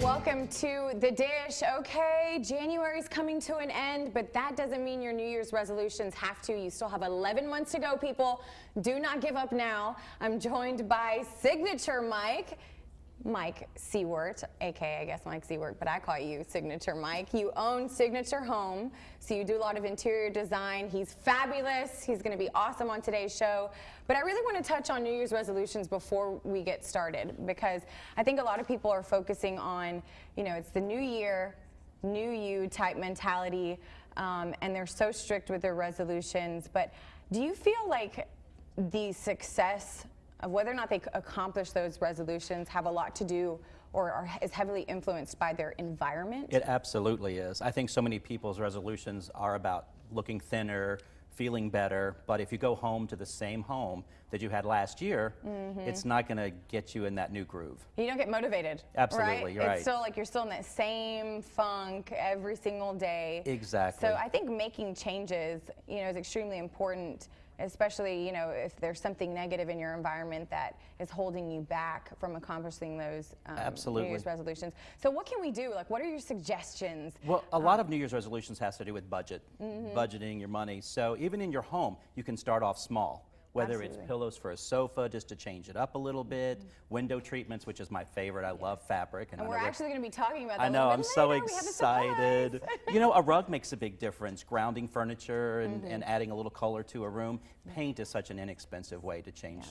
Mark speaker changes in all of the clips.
Speaker 1: Welcome to The Dish. Okay, January's coming to an end, but that doesn't mean your New Year's resolutions have to. You still have 11 months to go, people. Do not give up now. I'm joined by Signature Mike Seward, aka I guess Mike Seward, but I call you Signature Mike. You own Signature Home, so you do a lot of interior design. He's fabulous. He's going to be awesome on today's show. But I really want to touch on New Year's resolutions before we get started, because I think a lot of people are focusing on, you know, it's the new year, new you type mentality, and they're so strict with their resolutions. But do you feel like the success of whether or not they accomplish those resolutions have a lot to do or is heavily influenced by their environment?
Speaker 2: It absolutely is. I think so many people's resolutions are about looking thinner, feeling better, but if you go home to the same home that you had last year, it's not going to get you in that new groove.
Speaker 1: You don't get motivated.
Speaker 2: Absolutely,
Speaker 1: right?
Speaker 2: You're right.
Speaker 1: It's still like you're still in that same funk every single day.
Speaker 2: Exactly.
Speaker 1: So I think making changes, you know, is extremely important, especially, you know, if there's something negative in your environment that is holding you back from accomplishing those New Year's resolutions. So what can we do? Like, what are your suggestions?
Speaker 2: Well, a lot of New Year's resolutions has to do with budget, budgeting your money. So even in your home, you can start off small. Whether it's pillows for a sofa, just to change it up a little bit, window treatments, which is my favorite. I love fabric.
Speaker 1: And we're actually going to be talking about that.
Speaker 2: I know, I'm so excited. You know, a rug makes a big difference. Grounding furniture and adding a little color to a room. Paint is such an inexpensive way to change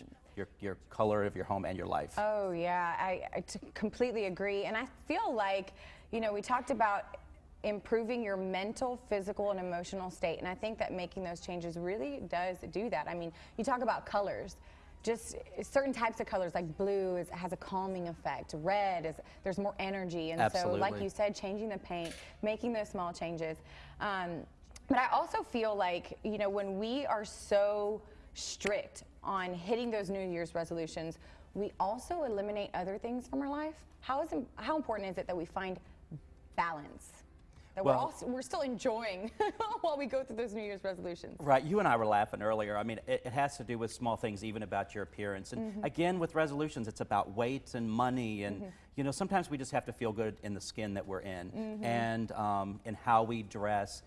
Speaker 2: your color of your home and your life.
Speaker 1: Oh, yeah, I completely agree. And I feel like, you know, we talked about improving your mental, physical, and emotional state. And I think that making those changes really does do that. I mean, you talk about colors. Just certain types of colors, like blue has a calming effect. Red there's more energy. And so, like you said, changing the paint, making those small changes. But I also feel like, you know, when we are so strict on hitting those New Year's resolutions, we also eliminate other things from our life. How important is it that we find balance? That we're still enjoying while we go through those New Year's resolutions.
Speaker 2: Right, you and I were laughing earlier. I mean, it has to do with small things, even about your appearance. And again, with resolutions, it's about weight and money. And, you know, sometimes we just have to feel good in the skin that we're in and in how we dress.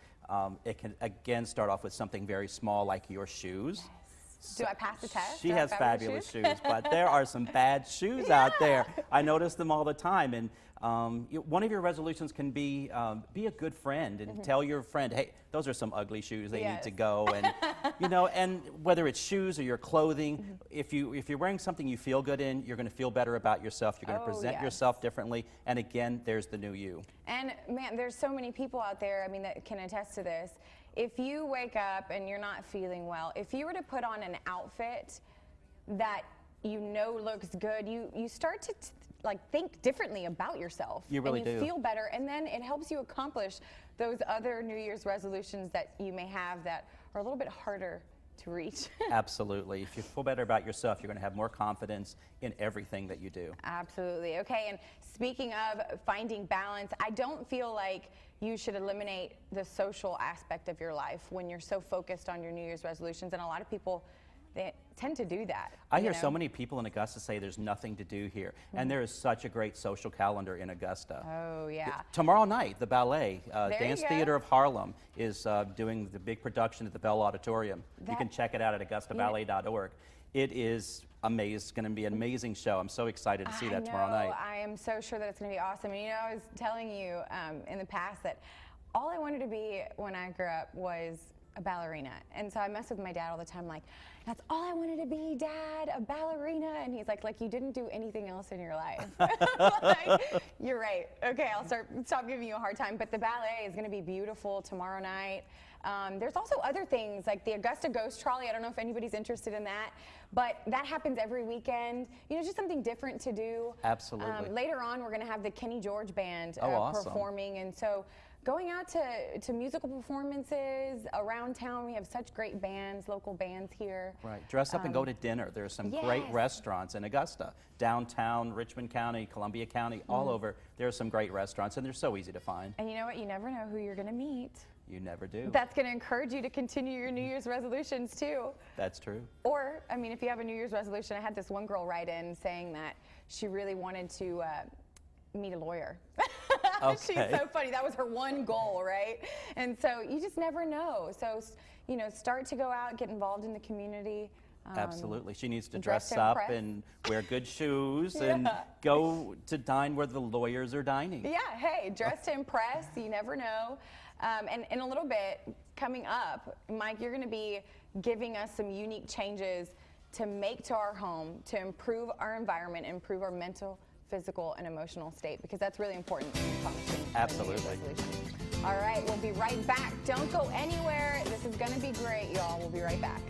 Speaker 2: It can, again, start off with something very small like your shoes.
Speaker 1: Do I pass the test?
Speaker 2: She has fabulous shoes, but there are some bad shoes out there. I notice them all the time. And one of your resolutions can be a good friend and tell your friend, hey, those are some ugly shoes. They need to go. And you know, and whether it's shoes or your clothing, if you're wearing something you feel good in, you're going to feel better about yourself. You're going to present yourself differently. And again, there's the new you. And
Speaker 1: man, there's so many people out there, I mean, that can attest to this. If you wake up and you're not feeling well, if you were to put on an outfit that you know looks good, you start to like think differently about yourself.
Speaker 2: You really do.
Speaker 1: And you feel better, and then it helps you accomplish those other New Year's resolutions that you may have that are a little bit harder to reach.
Speaker 2: Absolutely. If you feel better about yourself, you're going to have more confidence in everything that you do.
Speaker 1: Absolutely. Okay, and speaking of finding balance, I don't feel like you should eliminate the social aspect of your life when you're so focused on your New Year's resolutions, and a lot of people, they tend to do that.
Speaker 2: I hear so many people in Augusta say there's nothing to do here, and there is such a great social calendar in Augusta.
Speaker 1: Oh, yeah.
Speaker 2: Tomorrow night, the ballet, Dance Theater of Harlem, is doing the big production at the Bell Auditorium. You can check it out at augustaballet.org. It is amazing. It's going to be an amazing show. I'm so excited to see that tomorrow night.
Speaker 1: I am so sure that it's going to be awesome. And you know, I was telling you in the past that all I wanted to be when I grew up was a ballerina. And so I mess with my dad all the time, like, that's all I wanted to be, Dad, a ballerina. And he's like you didn't do anything else in your life. Like, you're right. Okay, I'll stop giving you a hard time. But the ballet is going to be beautiful tomorrow night. There's also other things like the Augusta Ghost Trolley. I don't know if anybody's interested in that, but that happens every weekend. You know, just something different to do.
Speaker 2: Absolutely.
Speaker 1: Later on, we're going to have the Kenny George Band
Speaker 2: awesome.
Speaker 1: performing, and so going out to musical performances around town. We have such great bands, local bands here.
Speaker 2: Right. Dress up and go to dinner. There's some great restaurants in Augusta, downtown, Richmond County, Columbia County, all over. There's some great restaurants, and they're so easy to find.
Speaker 1: And you know what? You never know who you're going to meet.
Speaker 2: You never do.
Speaker 1: That's going to encourage you to continue your New Year's resolutions too.
Speaker 2: That's true.
Speaker 1: Or, I mean, if you have a New Year's resolution, I had this one girl write in saying that she really wanted to meet a lawyer. She's
Speaker 2: Okay.
Speaker 1: so funny. That was her one goal, right? And so you just never know. So, you know, start to go out, get involved in the community.
Speaker 2: Absolutely. She needs to
Speaker 1: dress
Speaker 2: dress
Speaker 1: to
Speaker 2: up
Speaker 1: impress.
Speaker 2: and wear good shoes and
Speaker 1: Yeah.
Speaker 2: go to dine where the lawyers are dining.
Speaker 1: Yeah, hey, dress to impress. You never know. And in a little bit, coming up, Mike, you're going to be giving us some unique changes to make to our home to improve our environment, improve our mental, physical, and emotional state, because that's really important when you're accomplishing a New Year's
Speaker 2: Absolutely.
Speaker 1: resolution. All right, we'll be right back. Don't go anywhere. This is going to be great, y'all. We'll be right back.